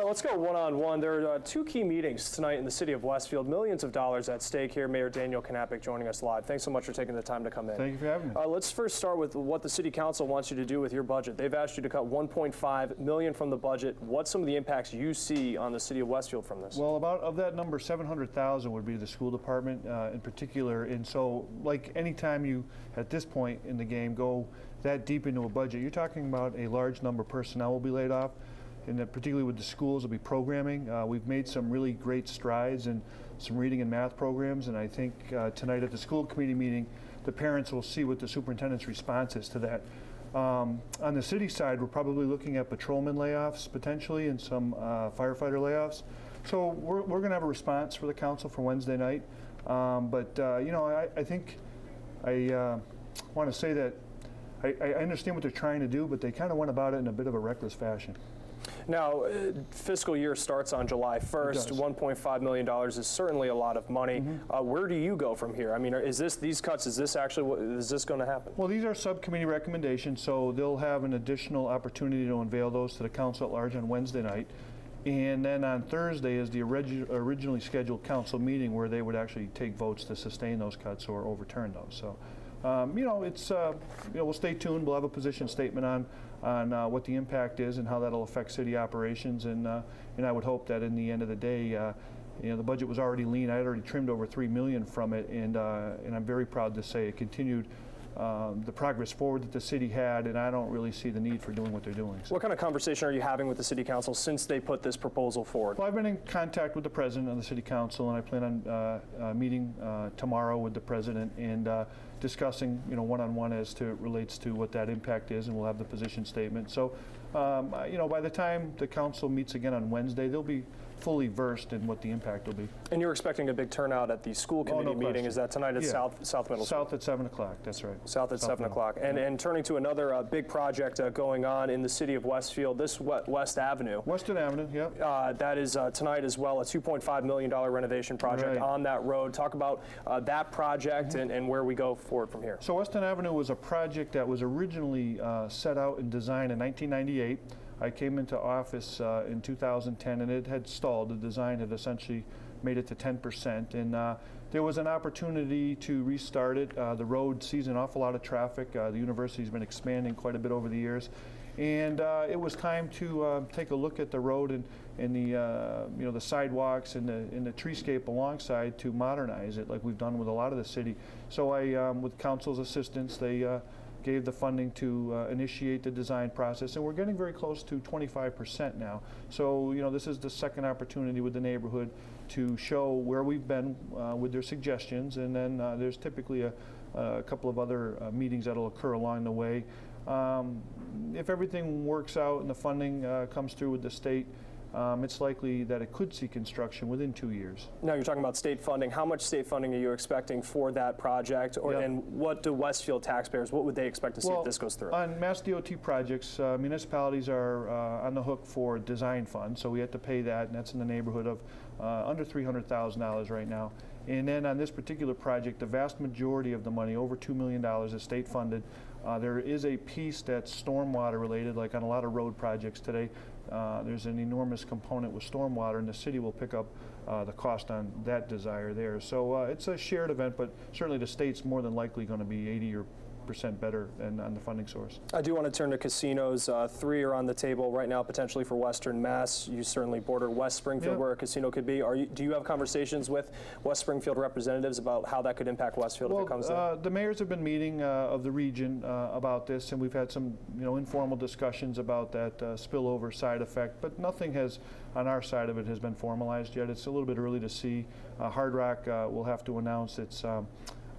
Let's go one-on-one. There are two key meetings tonight in the city of Westfield. Millions of dollars at stake here. Mayor Daniel Knapik joining us live. Thanks so much for taking the time to come in. Thank you for having me. Let's first start with what the city council wants you to do with your budget. They've asked you to cut $1.5 million from the budget. What's some of the impacts you see on the city of Westfield from this? Well, about of that number, 700,000 would be the school department in particular. And so, like any time you, at this point in the game, go that deep into a budget, you're talking about a large number of personnel will be laid off. And that particularly with the schools, will be programming. We've made some really great strides in some reading and math programs, and I think tonight at the school committee meeting, the parents will see what the superintendent's response is to that. On the city side, we're probably looking at patrolman layoffs potentially and some firefighter layoffs. So we're going to have a response for the council for Wednesday night. You know, I think I want to say that I understand what they're trying to do, but they kind of went about it in a bit of a reckless fashion. Now, fiscal year starts on July 1st. $1.5 million is certainly a lot of money. Where do you go from here? I mean, is this these cuts? Is this actually is this going to happen? Well, these are subcommittee recommendations, so they'll have an additional opportunity to unveil those to the council at large on Wednesday night. And then on Thursday is the originally scheduled council meeting where they would actually take votes to sustain those cuts or overturn those. So, you know, it's you know, we'll stay tuned. We'll have a position statement on what the impact is and how that'll affect city operations. And I would hope that in the end of the day, you know, the budget was already lean. I had already trimmed over $3 million from it, and I'm very proud to say it continued the progress forward that the city had, and I don't really see the need for doing what they're doing. So. What kind of conversation are you having with the city council since they put this proposal forward? Well, I've been in contact with the president of the city council, and I plan on meeting tomorrow with the president and discussing, you know, one-on-one as to relates to what that impact is, and we'll have the position statement. So, you know, by the time the council meets again on Wednesday, they'll be fully versed in what the impact will be. And you're expecting a big turnout at the school committee meeting. Is that tonight at South Middle School? South at 7 o'clock, that's right. South at 7 o'clock. And turning to another big project going on in the city of Westfield, this West Avenue. Western Avenue, yeah. That is tonight as well, a $2.5 million renovation project on that road. Talk about that project and where we go forward from here. So Western Avenue was a project that was originally set out and designed in 1998. I came into office in 2010, and it had stalled. The design had essentially made it to 10%, and there was an opportunity to restart it. The road sees an awful lot of traffic. The university's been expanding quite a bit over the years, and it was time to take a look at the road and the you know, the sidewalks and the treescape alongside to modernize it, like we've done with a lot of the city. So I, with council's assistance, they gave the funding to initiate the design process, and we're getting very close to 25% now. So, you know, this is the second opportunity with the neighborhood to show where we've been with their suggestions, and then there's typically a couple of other meetings that'll occur along the way. If everything works out and the funding comes through with the state, it's likely that it could see construction within 2 years. Now you're talking about state funding. How much state funding are you expecting for that project? And what do Westfield taxpayers, what would they expect to see if this goes through? On Mass DOT projects, municipalities are on the hook for design funds, so we have to pay that, and that's in the neighborhood of under $300,000 right now. And then on this particular project, the vast majority of the money, over $2 million, is state funded. There is a piece that's stormwater related, like on a lot of road projects today. There's an enormous component with stormwater, and the city will pick up the cost on that desire there. So it's a shared event, but certainly the state's more than likely going to be 80% better than on the funding source. I do want to turn to casinos. 3 are on the table right now, potentially for Western Mass. You certainly border West Springfield, where a casino could be. Do you have conversations with West Springfield representatives about how that could impact Westfield if it comes in? The mayors have been meeting of the region about this, and we've had some, you know, informal discussions about that spillover side effect, but nothing has, on our side of it, has been formalized yet. It's a little bit early to see. Hard Rock will have to announce its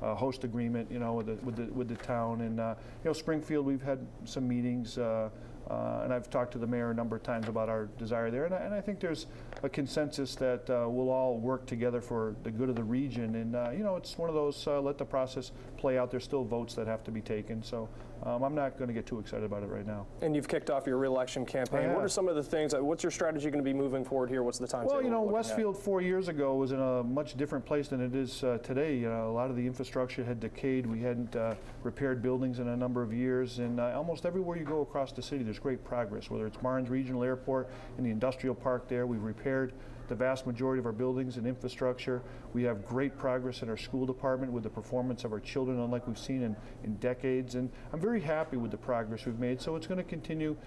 host agreement, you know, with the town, and you know, Springfield, we've had some meetings, and I've talked to the mayor a number of times about our desire there, and I think there's a consensus that we'll all work together for the good of the region, and you know, it's one of those let the process play out. There's still votes that have to be taken, so I'm not going to get too excited about it right now. And you've kicked off your re-election campaign. What are some of the things, what's your strategy going to be moving forward here? What's the timetable? Well, you know, Westfield 4 years ago was in a much different place than it is today. You know, a lot of the infrastructure had decayed. We hadn't repaired buildings in a number of years, and almost everywhere you go across the city, there's great progress, whether it's Barnes Regional Airport and the industrial park there. We've repaired the vast majority of our buildings and infrastructure. We have great progress in our school department with the performance of our children, unlike we've seen in decades. And I'm very happy with the progress we've made. So it's going to continue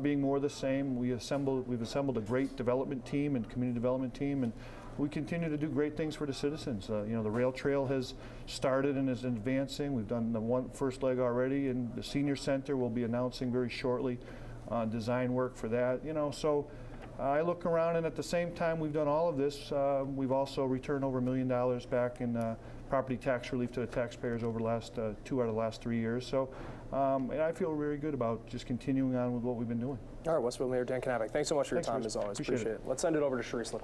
being more the same. We've assembled a great development team and community development team, and we continue to do great things for the citizens. You know, the rail trail has started and is advancing. We've done the first leg already, and the senior center will be announcing very shortly design work for that. You know, so I look around, and at the same time we've done all of this, we've also returned over $1 million back in property tax relief to the taxpayers over the last 2 out of the last 3 years. So and I feel very good about just continuing on with what we've been doing. All right, Westfield Mayor Dan Knapik, thanks so much for your time as always. Appreciate it. Let's send it over to Sharice Leclerc.